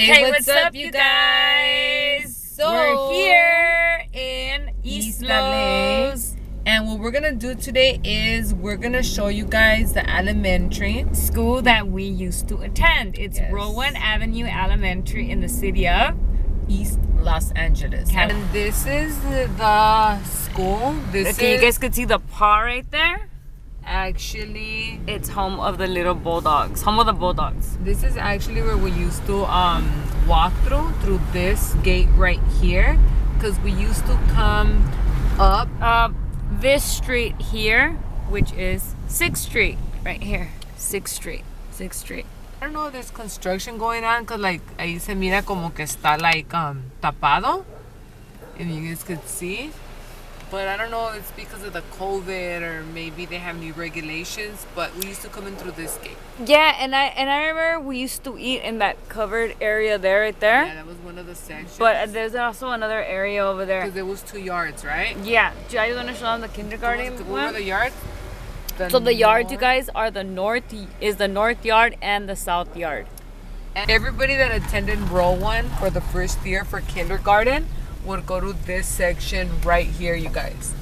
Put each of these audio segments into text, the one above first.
Hey, what's up, you guys? So, we're here in East Los. And what we're gonna do today is we're gonna show you guys the elementary school that we used to attend. It's Rowan Avenue Elementary in the city of East Los Angeles. And this is the school. You guys could see the paw right there. Actually, it's home of the little bulldogs. Home of the bulldogs. This is actually where we used to walk through this gate right here, because we used to come up this street here, which is 6th Street right here. 6th Street. I don't know if there's construction going on, because like ahí se mira como que está like tapado, and you guys could see. But I don't know if it's because of the COVID or maybe they have new regulations, but we used to come in through this gate. Yeah, and I remember we used to eat in that covered area there, right there. Yeah, that was one of the sections. But there's also another area over there. Because there was 2 yards, right? Yeah. Do you guys want to show them the kindergarten? Go over the yard. So the yards, you guys, are the north yard and the south yard. And everybody that attended Rowan for the first year for kindergarten would go to this section right here, you guys.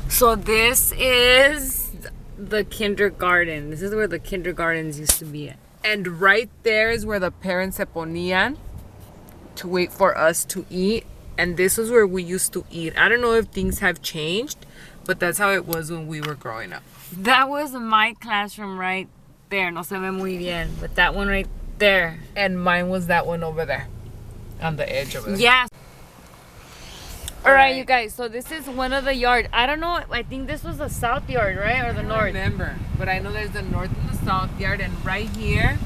So this is the kindergarten. This is where the kindergartens used to be at. And right there is where the parents se ponían to wait for us to eat. And this is where we used to eat. I don't know if things have changed, but that's how it was when we were growing up. That was my classroom right there. No se ve muy bien, but that one right there. And mine was that one over there, on the edge over there. Yeah. Alright, you guys, so this is one of the yards. I don't know, I think this was the south yard, right? Or the north? I don't remember, but I know there's the north and the south yard, and right here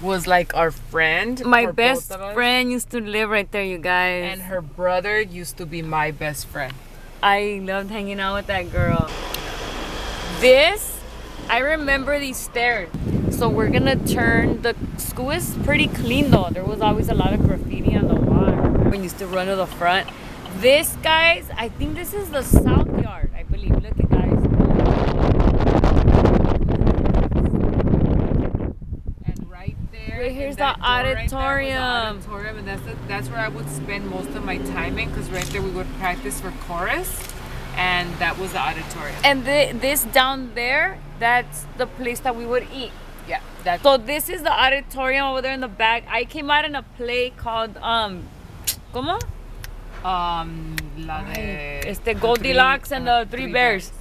was like our friend. My best friend used to live right there, you guys. And her brother used to be my best friend. I loved hanging out with that girl. This, I remember these stairs. So we're gonna turn, the school is pretty clean though. There was always a lot of graffiti on the wall. We used to run to the front. This, guys, I think this is the south yard, I believe. Look at guys. And right there, right here's the auditorium. Right, and that's where I would spend most of my time in, because right there we would practice for chorus, and that was the auditorium. And this down there, that's the place that we would eat. Yeah. So this is the auditorium over there in the back. I came out in a play called ¿cómo? La de Goldilocks and the Three Bears.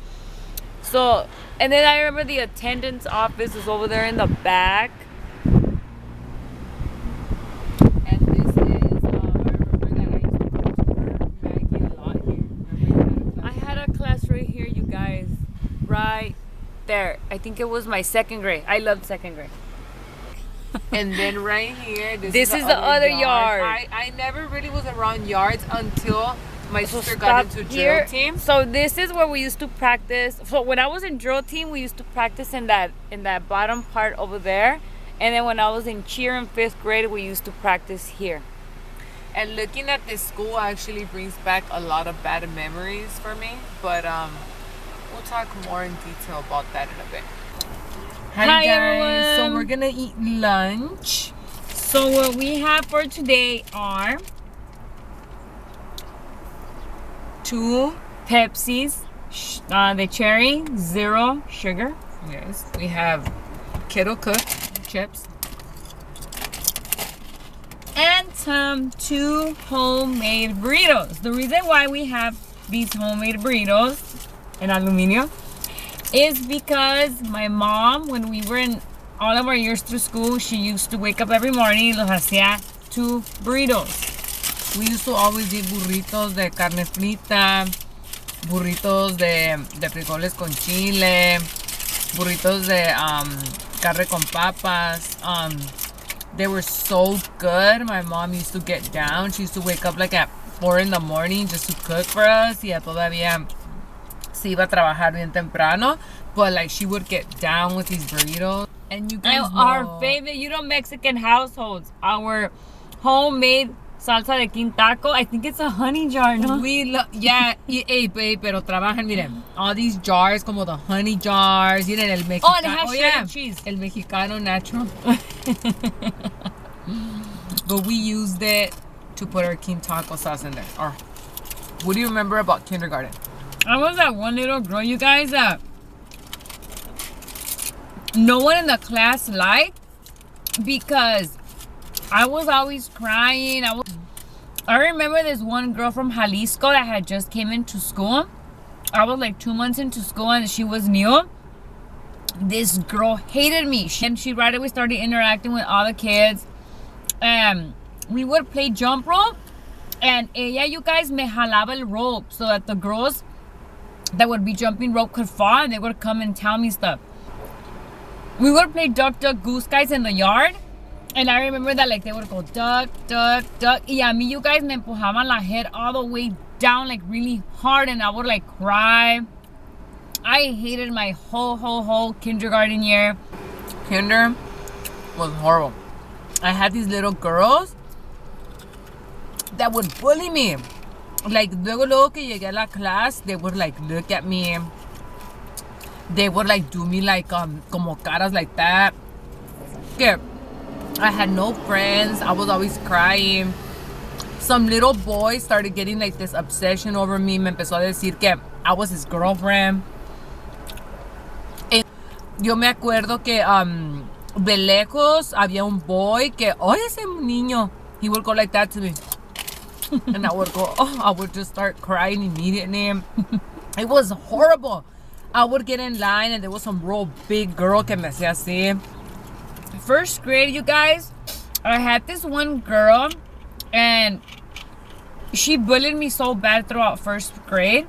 So, and then I remember the attendance office was over there in the back. And this is, I remember that I used to tutor Maggie a lot here. I had a class right here, you guys. Right there. I think it was my 2nd grade. I loved 2nd grade. And then right here, this is the other yard. I never really was around yards until my sister got into drill team. So this is where we used to practice. So when I was in drill team, we used to practice in that bottom part over there. And then when I was in cheer in 5th grade, we used to practice here. And looking at this school actually brings back a lot of bad memories for me. But we'll talk more in detail about that in a bit. Hi guys, everyone. So we're gonna eat lunch. So what we have for today are 2 Pepsis, the cherry, 0 sugar. Yes, we have kettle cooked chips. And some 2 homemade burritos. The reason why we have these homemade burritos in aluminio is because my mom, when we were in all of our years through school, she used to wake up every morning y los hacía 2 burritos. We used to always eat burritos de carne frita, burritos de frijoles con chile, burritos de carne con papas. They were so good. My mom used to get down. She used to wake up like at 4 in the morning just to cook for us. Y todavía se iba a trabajar bien temprano, but like she would get down with these burritos. And you guys know our favorite, Mexican households, our homemade salsa de quintaco. I think it's a honey jar, no? Pero trabajan, miren, all these jars como the honey jars, miren el mexicano. Oh, and it has shredded cheese. El mexicano natural. but we used it to put our king taco sauce in there. Or, what do you remember about kindergarten? I was that one little girl, you guys, that no one in the class liked because I was always crying. I remember this one girl from Jalisco that had just came into school. I was like 2 months into school and she was new. This girl hated me. She right away started interacting with all the kids. We would play jump rope. And ella, you guys, me jalaba el rope so that the girls that would be jumping rope could fall and they would come and tell me stuff. We would play duck, duck, goose, guys, in the yard. And I remember that, like, they would go duck, duck, duck. Y a mí, you guys, me empujaban la head all the way down, like, really hard. And I would, like, cry. I hated my whole kindergarten year. Kinder was horrible. I had these little girls that would bully me. Like, luego que llegué a la class, they would, like, look at me. They would, like, do me, like, como caras like that. Yeah. I had no friends. I was always crying. Some little boy started getting, like, this obsession over me. Me empezó a decir que I was his girlfriend. And yo me acuerdo que, de lejos, había un boy que, oh, ese niño. He would go like that to me. And I would go, oh, I would just start crying immediately. It was horrible. I would get in line and there was some real big girl que me hacía así. First grade, you guys, I had this one girl and she bullied me so bad throughout first grade.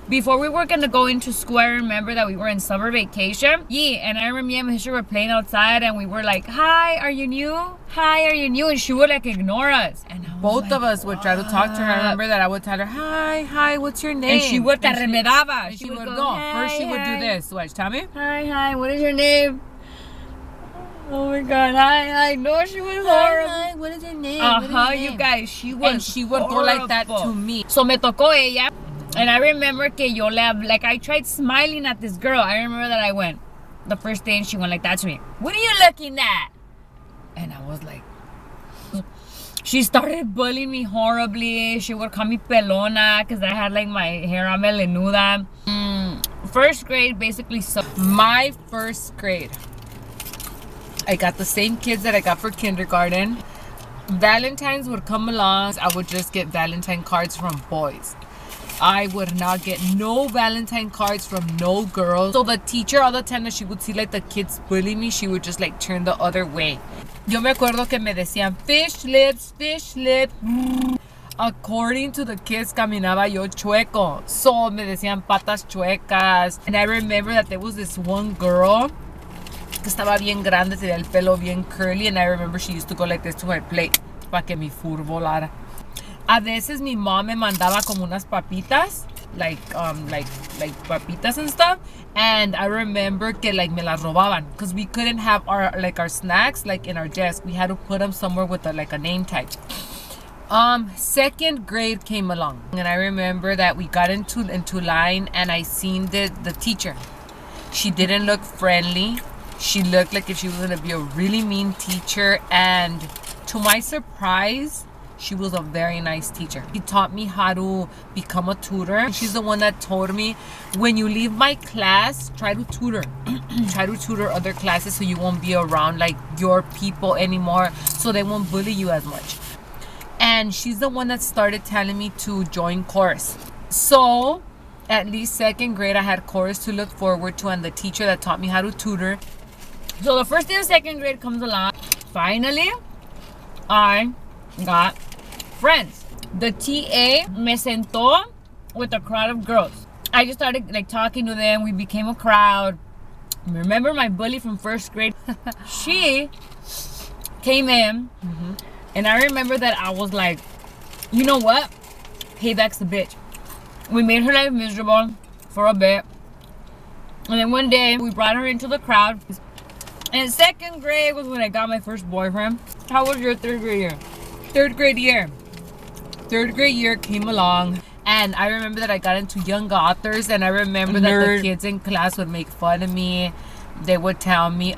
Before we were gonna go into school, I remember that we were in summer vacation. Yeah, and I remember me and my sister were playing outside and we were like, hi, are you new? Hi, are you new? And she would like ignore us. And both of us would try to talk to her. I remember that I would tell her, hi, what's your name? And she would carremedaba. She would go. First she would do this. Watch, tell me. Hi, what is your name? Oh my god, hi. No, she was horrible. Hi, what is your name? You guys, she was and she would go like that to me. So me tocó ella. And I remember que yo like I tried smiling at this girl. I remember that I went the first day and she went like that to me. What are you looking at? And I was like, she started bullying me horribly. She would call me pelona because I had like my hair on melenuda. First grade basically my first grade, I got the same kids that I got for kindergarten. Valentine's would come along. I would just get Valentine cards from boys. I would not get no Valentine cards from no girls. So the teacher, all the time that she would see like the kids bully me, she would just like turn the other way. Yo me acuerdo que me decían fish lips. According to the kids, caminaba yo chueco. So me decían patas chuecas. And I remember that there was this one girl que estaba bien grande, tenía el pelo bien curly. And I remember she used to go like this to my plate para que mi fur volara. A veces mi mom me mandaba como unas papitas, like papitas and stuff. And I remember que like me las robaban because we couldn't have our snacks like in our desk. We had to put them somewhere with a name tag. Second grade came along and I remember that we got into line and I seen the teacher. She didn't look friendly. She looked like if she was gonna be a really mean teacher, and to my surprise, she was a very nice teacher. She taught me how to become a tutor. She's the one that told me, when you leave my class, try to tutor. Try to tutor other classes so you won't be around like your people anymore, so they won't bully you as much. And she's the one that started telling me to join chorus. So at least second grade, I had chorus to look forward to and the teacher that taught me how to tutor. So the first day of second grade comes along. Finally, I got friends. The TA me sentó with a crowd of girls. I just started like talking to them. We became a crowd. Remember my bully from first grade? She came in, and I remember that I was like, you know what? Payback's a bitch. We made her life miserable for a bit. And then one day we brought her into the crowd. And second grade was when I got my first boyfriend. How was your third grade year? Third grade year came along, and I remember that I got into young authors, and I remember that the kids in class would make fun of me. They would tell me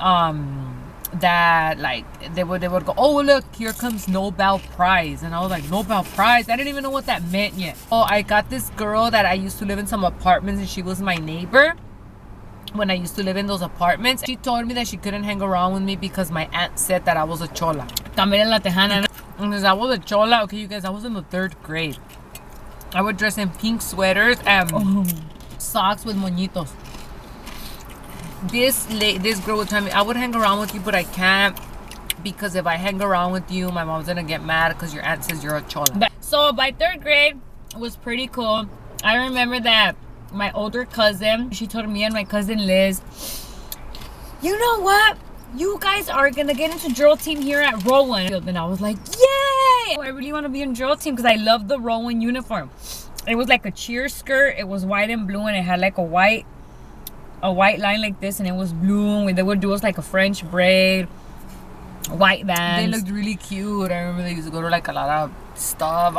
that like they would go, oh look, here comes Nobel Prize, and I was like, Nobel Prize? I didn't even know what that meant yet. Oh, I got this girl that I used to live in some apartments, and she was my neighbor when I used to live in those apartments. She told me that she couldn't hang around with me because my aunt said that I was a chola. También en la tejana. Because I was a chola. Okay, you guys, I was in the 3rd grade. I would dress in pink sweaters and socks with moñitos. This girl would tell me, I would hang around with you, but I can't, because if I hang around with you, my mom's gonna get mad because your aunt says you're a chola. So by 3rd grade, it was pretty cool. I remember that my older cousin, she told me and my cousin Liz, you know what? You guys are gonna get into drill team here at Rowan. And I was like, yay! I really want to be in drill team because I love the Rowan uniform. It was like a cheer skirt. It was white and blue, and it had like a white line like this, and it was blue. And they would do us like a French braid, white bands. They looked really cute. I remember they used to go to like a lot of stuff.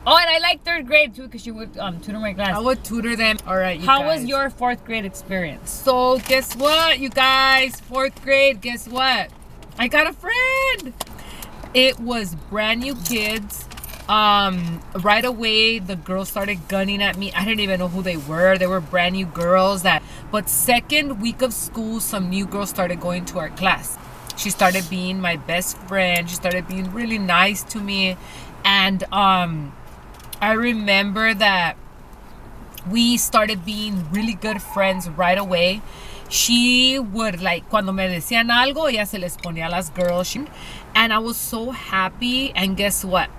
Oh, and I like 3rd grade too because she would tutor my class. I would tutor them. All right, How was your 4th grade experience? So guess what, you guys? 4th grade, guess what? I got a friend. It was brand new kids. Right away the girls started gunning at me. I didn't even know who they were. They were brand new girls but 2nd week of school, some new girls started going to our class. She started being my best friend. She started being really nice to me. And I remember that we started being really good friends right away. She would, like, cuando me decían algo, ella se les ponía a las girls. And I was so happy. And guess what?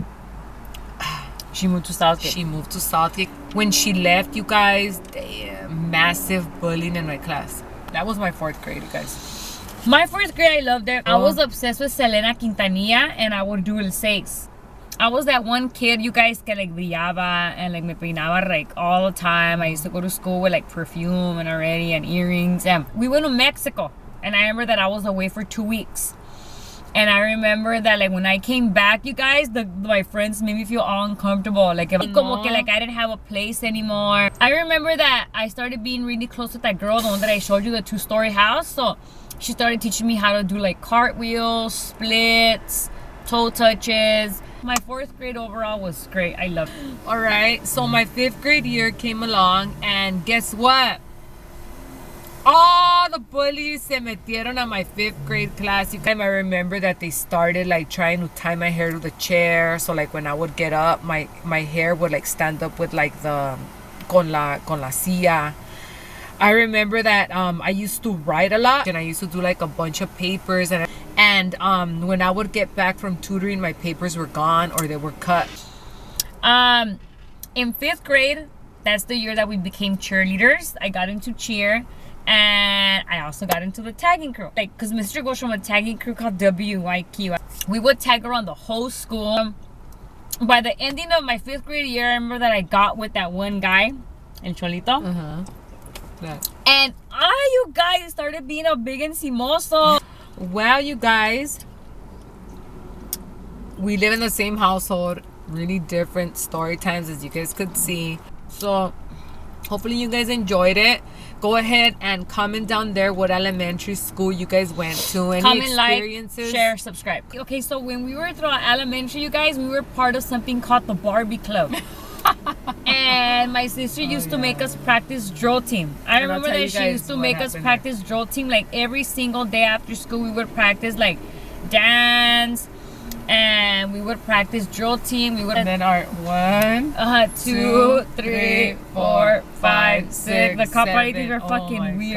She moved to Southgate. She moved to Southgate. When she left, you guys, damn, massive bullying in my class. That was my 4th grade, you guys. My 4th grade, I loved it. I was obsessed with Selena Quintanilla, and I would do el 6. I was that one kid, you guys, que like brillaba and like me peinaba like all the time. I used to go to school with like perfume and already and earrings. And we went to Mexico, and I remember that I was away for 2 weeks. And I remember that like when I came back, you guys, my friends made me feel all uncomfortable. Like como que like I didn't have a place anymore. I remember that I started being really close with that girl, the one that I showed you, the 2-story house. So she started teaching me how to do like cartwheels, splits, toe touches. My 4th grade overall was great. I loved it. All right, so my 5th grade year came along, and guess what? All the bullies se metieron a my 5th grade class. I remember that they started like trying to tie my hair to the chair. So like when I would get up, my hair would like stand up with like the con la silla. I remember that I used to write a lot, and I used to do like a bunch of papers, and when I would get back from tutoring, my papers were gone or they were cut. In 5th grade, that's the year that we became cheerleaders. I got into cheer, and I also got into the tagging crew. Like, cause Mr. goes from a tagging crew called WYQ. We would tag around the whole school. By the ending of my 5th grade year, I remember that I got with that one guy, El Cholito. And you guys started being a big encimoso. Well, you guys, we live in the same household. Really different story times, as you guys could see. So hopefully you guys enjoyed it. Go ahead and comment down there what elementary school you guys went to. Any comment, experiences? Like, share, subscribe. Okay, so when we were throughout elementary, you guys, we were part of something called the Barbie Club. And my sister used to make us practice drill team. I remember that she used to make us practice drill team. Like every single day after school, we would practice like dance, and we would practice drill team. We would, and then our 1, 2, 3, 4, 5, 6. The copywriters are fucking weird.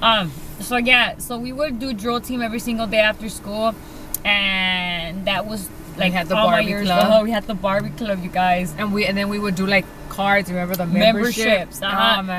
God. So yeah, so we would do drill team every single day after school, and that was like had the all Barbie my years. Club. We had the Barbie Club, you guys, and then we would do like cards. Remember the memberships? Oh, man.